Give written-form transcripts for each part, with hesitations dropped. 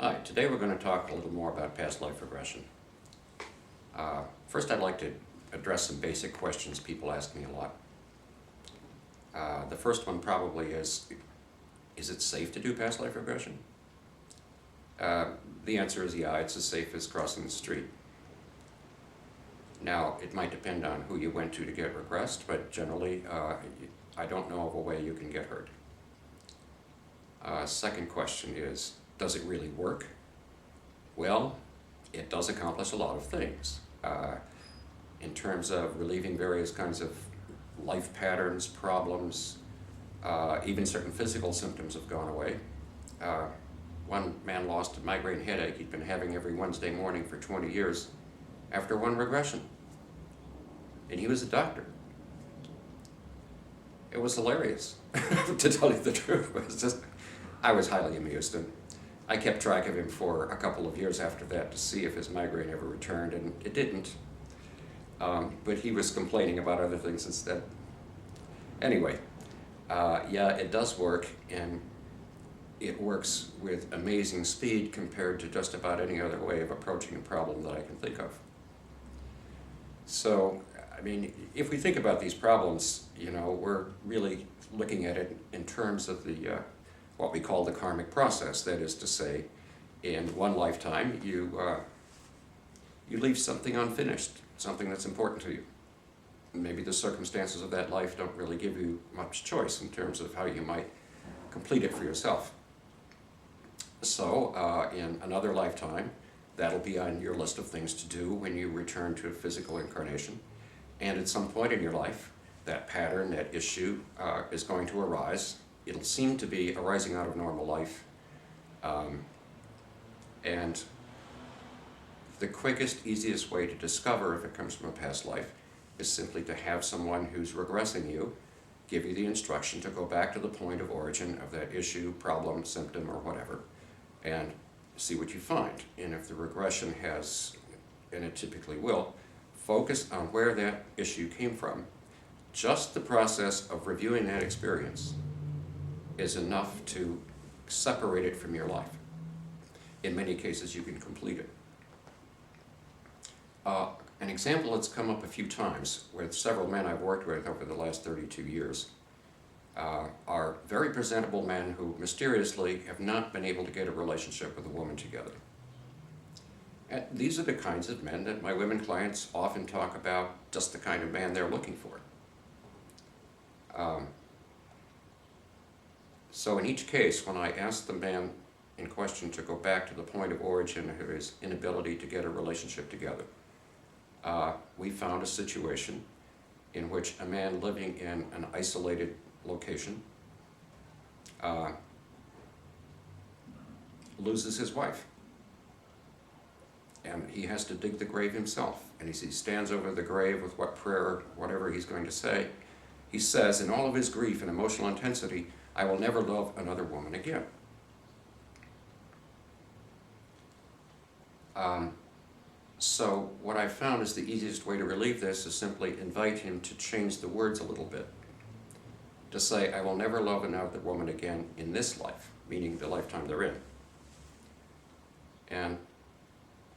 Hi, today we're going to talk a little more about past life regression. First, I'd like to address some basic questions people ask me a lot. The first one probably is it safe to do past life regression? The answer is yeah, it's as safe as crossing the street. Now, it might depend on who you went to get regressed, but generally, I don't know of a way you can get hurt. Second question is, does it really work? Well, it does accomplish a lot of things. In terms of relieving various kinds of life patterns, problems, even certain physical symptoms have gone away. One man lost a migraine headache he'd been having every Wednesday morning for 20 years after one regression. And he was a doctor. It was hilarious, to tell you the truth. It was just, I was highly amused, and I kept track of him for a couple of years after that to see if his migraine ever returned, and it didn't. But he was complaining about other things instead. Anyway, yeah, it does work, and it works with amazing speed compared to just about any other way of approaching a problem that I can think of. So, I mean, if we think about these problems, we're really looking at it in terms of the what we call the karmic process. That is to say, in one lifetime, you leave something unfinished, something that's important to you. Maybe the circumstances of that life don't really give you much choice in terms of how you might complete it for yourself. So, in another lifetime, that'll be on your list of things to do when you return to a physical incarnation. And at some point in your life, that pattern, that issue, is going to arise. It'll seem to be arising out of normal life. And the quickest, easiest way to discover if it comes from a past life is simply to have someone who's regressing you give you the instruction to go back to the point of origin of that issue, problem, symptom, or whatever, and see what you find. And if the regression has, and it typically will, focus on where that issue came from. Just the process of reviewing that experience is enough to separate it from your life. In many cases, you can complete it. An example that's come up a few times with several men I've worked with over the last 32 years are very presentable men who mysteriously have not been able to get a relationship with a woman together. And these are the kinds of men that my women clients often talk about, just the kind of man they're looking for. So in each case, when I ask the man in question to go back to the point of origin of his inability to get a relationship together, we found a situation in which a man living in an isolated location loses his wife. And he has to dig the grave himself. And as he stands over the grave with what prayer, whatever he's going to say, he says, in all of his grief and emotional intensity, I will never love another woman again. So what I found is the easiest way to relieve this is simply invite him to change the words a little bit. To say, I will never love another woman again in this life, meaning the lifetime they're in. And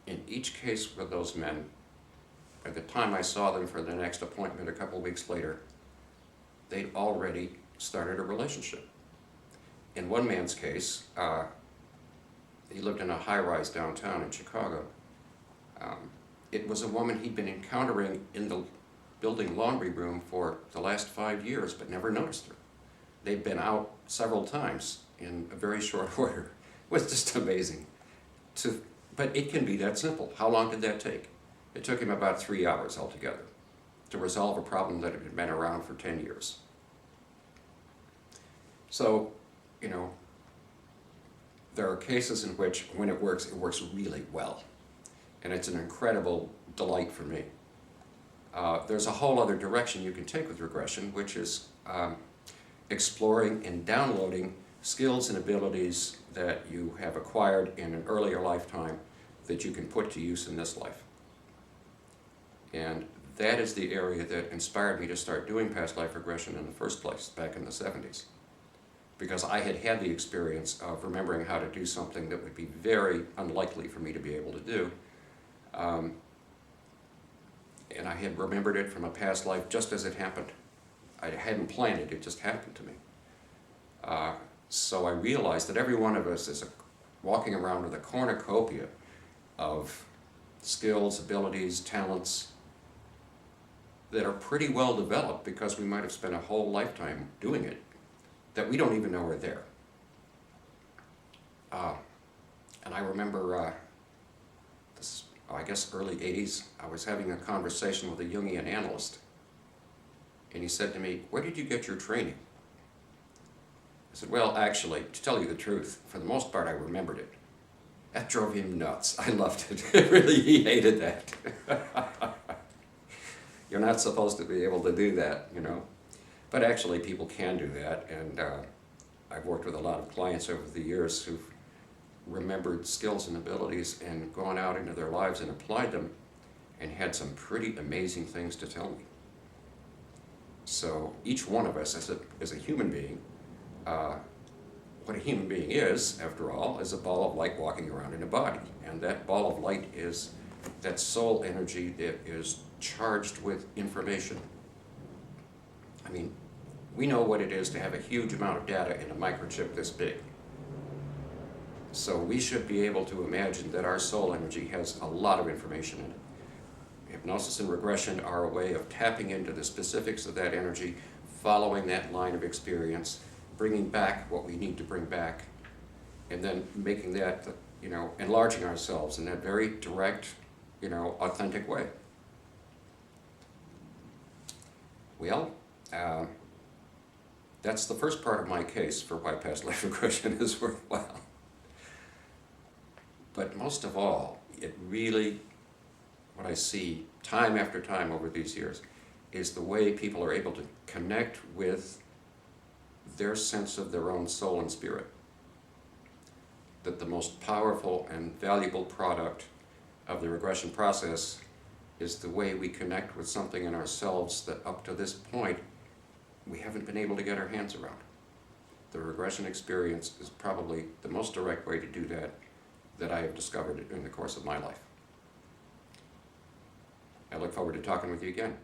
in each case with those men, by the time I saw them for the next appointment a couple weeks later, they'd already started a relationship. In one man's case, he lived in a high-rise downtown in Chicago. It was a woman he'd been encountering in the building laundry room for the last 5 years, but never noticed her. They'd been out several times in a very short order. It was just amazing. But it can be that simple. How long did that take? It took him about 3 hours altogether to resolve a problem that had been around for 10 years. So, there are cases in which, when it works really well. And it's an incredible delight for me. There's a whole other direction you can take with regression, which is exploring and downloading skills and abilities that you have acquired in an earlier lifetime that you can put to use in this life. And that is the area that inspired me to start doing past life regression in the first place, back in the 70s. because I had had the experience of remembering how to do something that would be very unlikely for me to be able to do. And I had remembered it from a past life just as it happened. I hadn't planned it, it just happened to me. So I realized that every one of us is walking around with a cornucopia of skills, abilities, talents that are pretty well developed because we might have spent a whole lifetime doing it, that we don't even know are there. And I remember I guess early 80s, I was having a conversation with a Jungian analyst, and he said to me, "Where did you get your training?" I said, "Well, actually, to tell you the truth, for the most part I remembered it." That drove him nuts. I loved it. Really, he hated that. You're not supposed to be able to do that, you know. But actually, people can do that, and I've worked with a lot of clients over the years who've remembered skills and abilities and gone out into their lives and applied them and had some pretty amazing things to tell me. So each one of us as a human being, what a human being is, after all, is a ball of light walking around in a body. And that ball of light is that soul energy that is charged with information. I mean, we know what it is to have a huge amount of data in a microchip this big. So we should be able to imagine that our soul energy has a lot of information in it. Hypnosis and regression are a way of tapping into the specifics of that energy, following that line of experience, bringing back what we need to bring back, and then making that, you know, enlarging ourselves in that very direct, you know, authentic way. Well, that's the first part of my case for why past life regression is worthwhile. But most of all, it really, what I see time after time over these years, is the way people are able to connect with their sense of their own soul and spirit. That the most powerful and valuable product of the regression process is the way we connect with something in ourselves that up to this point we haven't been able to get our hands around. The regression experience is probably the most direct way to do that I have discovered in the course of my life. I look forward to talking with you again.